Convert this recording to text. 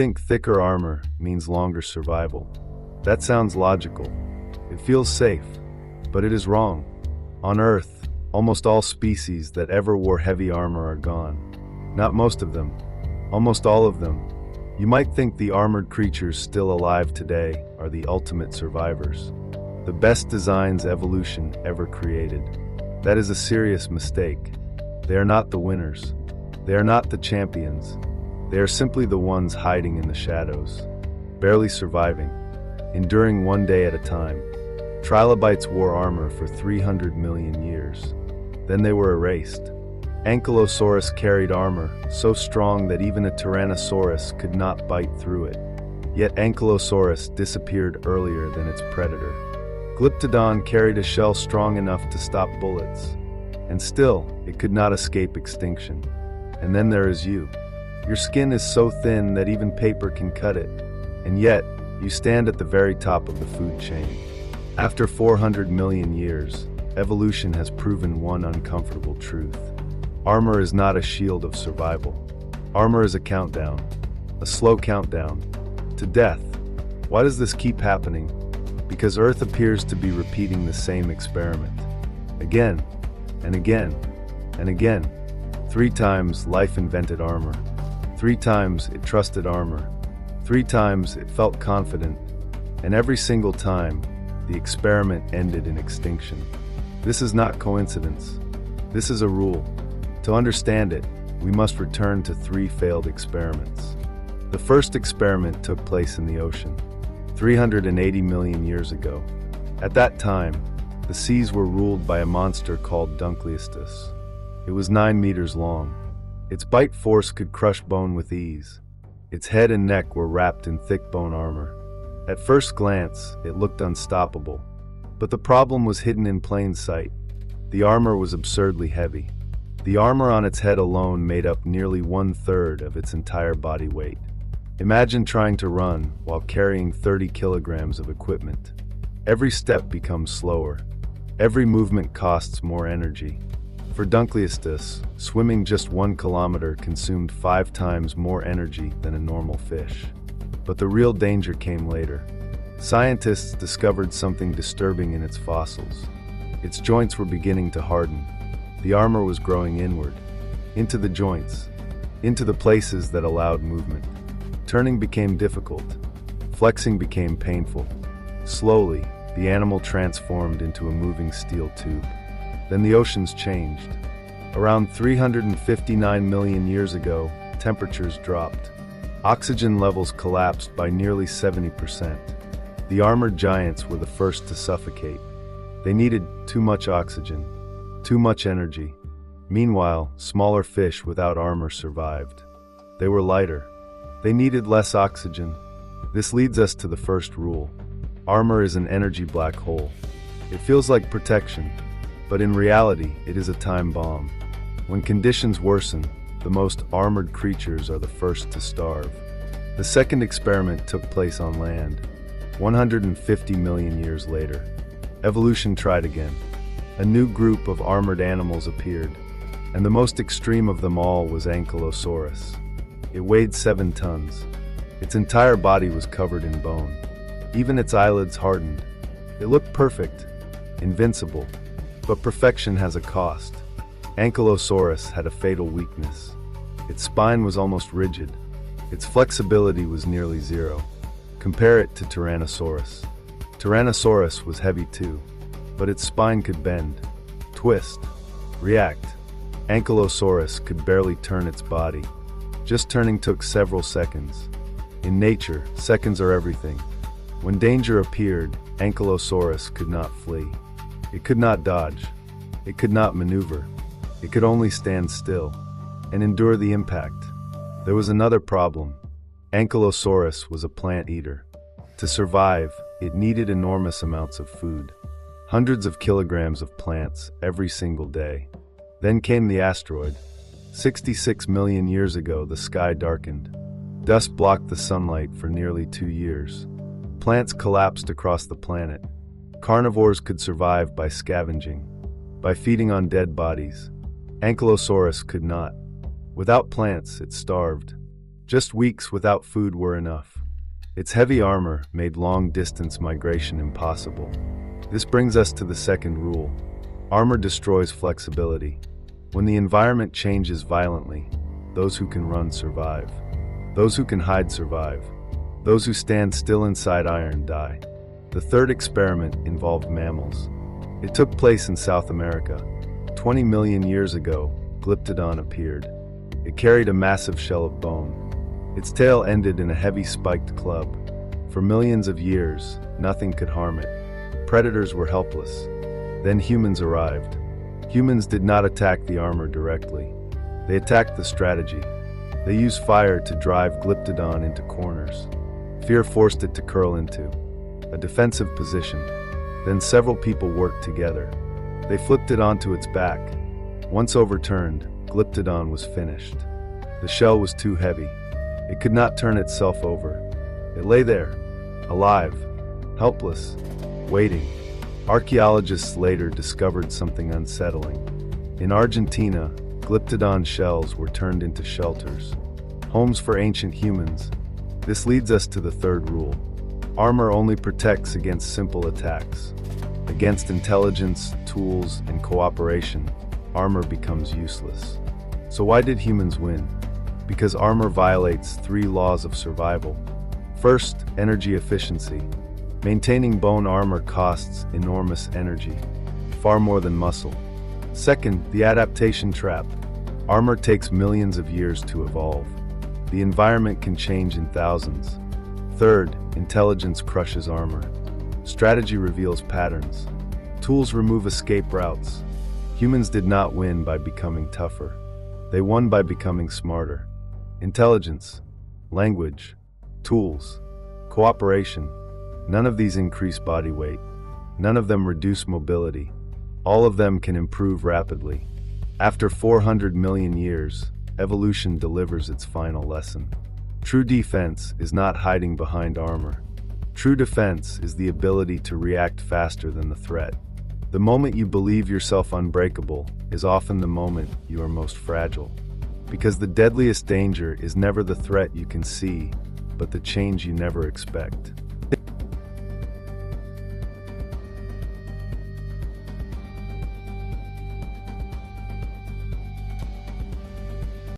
Think thicker armor means longer survival. That sounds logical. It feels safe, but it is wrong. On Earth, almost all species that ever wore heavy armor are gone. Not most of them, almost all of them. You might think the armored creatures still alive today are the ultimate survivors, the best designs evolution ever created. That is a serious mistake. They are not the winners. They are not the champions. They are simply the ones hiding in the shadows, barely surviving, enduring one day at a time. Trilobites wore armor for 300 million years. Then they were erased. Ankylosaurus carried armor so strong that even a Tyrannosaurus could not bite through it. Yet Ankylosaurus disappeared earlier than its predator. Glyptodon carried a shell strong enough to stop bullets, and still, it could not escape extinction. And then there is you. Your skin is so thin that even paper can cut it, and yet, you stand at the very top of the food chain. After 400 million years, evolution has proven one uncomfortable truth. Armor is not a shield of survival. Armor is a countdown, a slow countdown, to death. Why does this keep happening? Because Earth appears to be repeating the same experiment. Again, and again, and again. 3 times life invented armor. 3 times it trusted armor. 3 times it felt confident. And every single time, the experiment ended in extinction. This is not coincidence. This is a rule. To understand it, we must return to 3 failed experiments. The first experiment took place in the ocean, 380 million years ago. At that time, the seas were ruled by a monster called Dunkleosteus. It was 9 meters long. Its bite force could crush bone with ease. Its head and neck were wrapped in thick bone armor. At first glance, it looked unstoppable. But the problem was hidden in plain sight. The armor was absurdly heavy. The armor on its head alone made up nearly 1/3 of its entire body weight. Imagine trying to run while carrying 30 kilograms of equipment. Every step becomes slower. Every movement costs more energy. For Dunkleosteus, swimming just 1 kilometer consumed 5 times more energy than a normal fish. But the real danger came later. Scientists discovered something disturbing in its fossils. Its joints were beginning to harden. The armor was growing inward, into the joints, into the places that allowed movement. Turning became difficult. Flexing became painful. Slowly, the animal transformed into a moving steel tube. Then the oceans changed. Around 359 million years ago, temperatures dropped. Oxygen levels collapsed by nearly 70%. The armored giants were the first to suffocate. They needed too much oxygen, too much energy. Meanwhile, smaller fish without armor survived. They were lighter. They needed less oxygen. This leads us to the first rule. Armor is an energy black hole. It feels like protection, but in reality, it is a time bomb. When conditions worsen, the most armored creatures are the first to starve. The second experiment took place on land, 150 million years later. Evolution tried again. A new group of armored animals appeared, and the most extreme of them all was Ankylosaurus. It weighed 7 tons. Its entire body was covered in bone. Even its eyelids hardened. It looked perfect, invincible. But perfection has a cost. Ankylosaurus had a fatal weakness. Its spine was almost rigid. Its flexibility was nearly zero. Compare it to Tyrannosaurus. Tyrannosaurus was heavy too, but its spine could bend, twist, react. Ankylosaurus could barely turn its body. Just turning took several seconds. In nature, seconds are everything. When danger appeared, Ankylosaurus could not flee. It could not dodge. It could not maneuver. It could only stand still and endure the impact. There was another problem. Ankylosaurus was a plant eater. To survive, it needed enormous amounts of food. Hundreds of kilograms of plants every single day. Then came the asteroid. 66 million years ago, the sky darkened. Dust blocked the sunlight for nearly 2 years. Plants collapsed across the planet. Carnivores could survive by scavenging, by feeding on dead bodies. Ankylosaurus could not. Without plants, it starved. Just weeks without food were enough. Its heavy armor made long-distance migration impossible. This brings us to the second rule. Armor destroys flexibility. When the environment changes violently, those who can run survive. Those who can hide survive. Those who stand still inside iron die. The third experiment involved mammals. It took place in South America. 20 million years ago, Glyptodon appeared. It carried a massive shell of bone. Its tail ended in a heavy spiked club. For millions of years, nothing could harm it. Predators were helpless. Then humans arrived. Humans did not attack the armor directly. They attacked the strategy. They used fire to drive Glyptodon into corners. Fear forced it to curl into a defensive position. Then several people worked together. They flipped it onto its back. Once overturned, Glyptodon was finished. The shell was too heavy. It could not turn itself over. It lay there, alive, helpless, waiting. Archaeologists later discovered something unsettling. In Argentina, Glyptodon shells were turned into shelters, homes for ancient humans. This leads us to the third rule. Armor only protects against simple attacks. Against intelligence, tools, and cooperation, armor becomes useless. So why did humans win? Because armor violates 3 laws of survival. First, energy efficiency. Maintaining bone armor costs enormous energy, far more than muscle. Second, the adaptation trap. Armor takes millions of years to evolve. The environment can change in thousands. Third, intelligence crushes armor. Strategy reveals patterns. Tools remove escape routes. Humans did not win by becoming tougher. They won by becoming smarter. Intelligence, language, tools, cooperation. None of these increase body weight. None of them reduce mobility. All of them can improve rapidly. After 400 million years, evolution delivers its final lesson. True defense is not hiding behind armor. True defense is the ability to react faster than the threat. The moment you believe yourself unbreakable is often the moment you are most fragile. Because the deadliest danger is never the threat you can see, but the change you never expect.